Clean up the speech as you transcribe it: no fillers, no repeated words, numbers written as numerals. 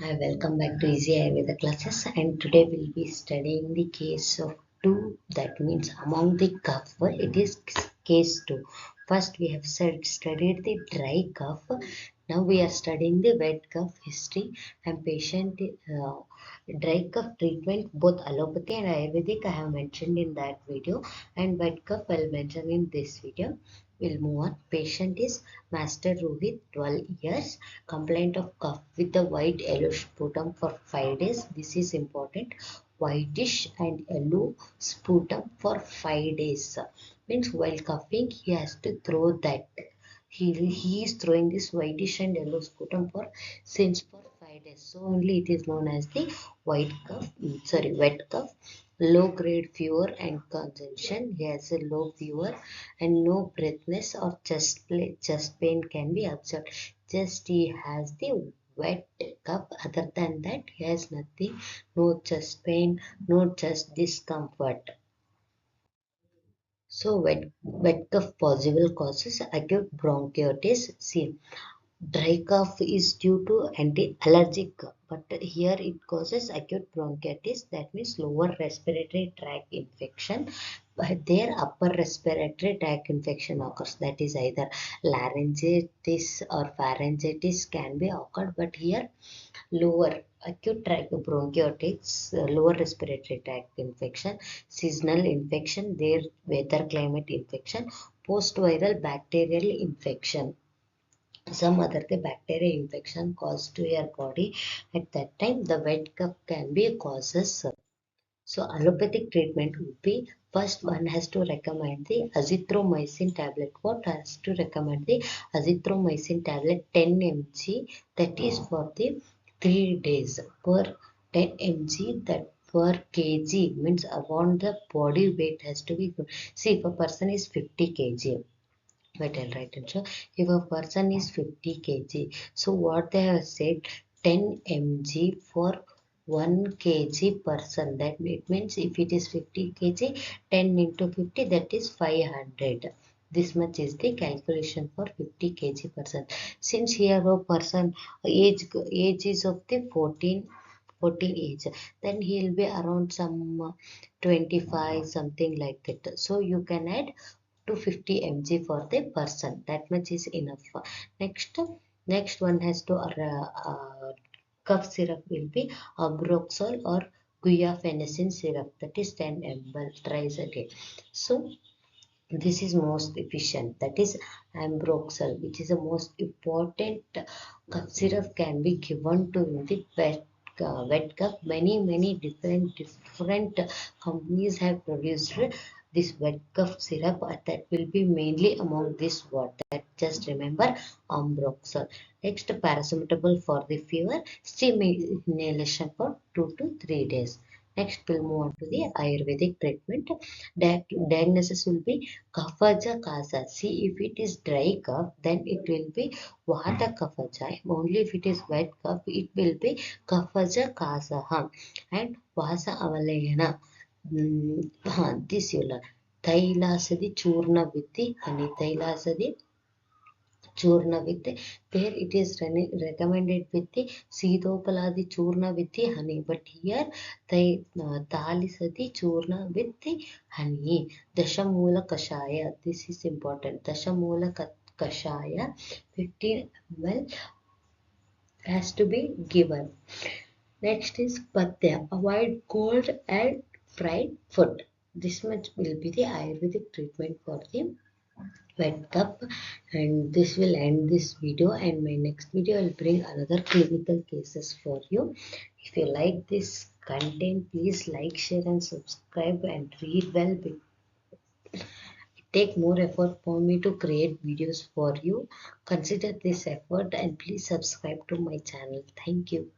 Hi, welcome back to Easy Ayurveda classes, and today we'll be studying the case of 2, that means among the cough it is case 2. First we have studied the dry cough. Now we are studying the wet cough history and patient dry cough treatment. Both allopathy and Ayurvedic I have mentioned in that video, and wet cough I'll mention in this video. We'll move on. Patient is Master Rohit, 12 years. Complaint of cough with the white yellow sputum for 5 days. This is important. Whitish and yellow sputum for 5 days. Means while coughing, he has to throw that. He is throwing this whitish and yellow sputum for 5 days. So only it is known as the wet cough. Low grade fever and consumption. He has a low fever and no breathlessness or chest pain can be observed. Just he has the wet cough. Other than that, he has nothing. No chest pain, no chest discomfort. So wet cough possible causes acute bronchitis. See, dry cough is due to anti-allergic, but here it causes acute bronchitis, that means lower respiratory tract infection. But their upper respiratory tract infection occurs, that is either laryngitis or pharyngitis can be occurred, but here lower acute tract bronchitis, lower respiratory tract infection, seasonal infection, their weather climate infection, post-viral bacterial infection, some other the bacteria infection caused to your body. At that time the wet cough can be causes. So allopathic treatment would be, first one has to recommend the azithromycin tablet. What has to recommend the azithromycin tablet 10 mg, that is for the 3 days per 10 mg, that per kg means around the body weight has to be good. See, if a person is 50 kg, wait, I'll write it. So if a person is 50 kg, so what they have said, 10 mg for 1 kg person. That it means if it is 50 kg, 10 into 50, that is 500. This much is the calculation for 50 kg person. Since here a person age is of the 14 age, then he will be around some 25 something like that. So you can add 250 mg for the person. That much is enough. Next one has to cough syrup will be Ambroxol or guiafenicin syrup, that is 10 ml thrice a day. So this is most efficient, that is Ambroxol, which is the most important cough syrup can be given to the wet cough. Many different companies have produced this wet cough syrup, that will be mainly among this what, that just remember Ambroxol. Next, paracetamol for the fever, steam inhalation for 2 to 3 days. Next, we'll move on to the Ayurvedic treatment. Diagnosis will be Kaphaja Kasa. See, if it is dry cough, then it will be Vata Kaphaja. Only if it is wet cough, it will be Kaphaja Kasa. And Vasa Avalayana. This you'll learn. Thailasadi Churna with the honey. Thailasadi Churna with the, there it is recommended with the Sidopaladi Churna with the honey, but here the Talisati Churna with the honey. Dashamula Kashaya, this is important. Dashamula Kashaya 15 ml has to be given. Next is Patya, avoid cold and fried food. This much will be the Ayurvedic treatment for the wet cup, and this will end this video, and my next video will bring another clinical cases for you. If you like this content, please like, share and subscribe and read well. It take more effort for me to create videos for you. Consider this effort and please subscribe to my channel. Thank you.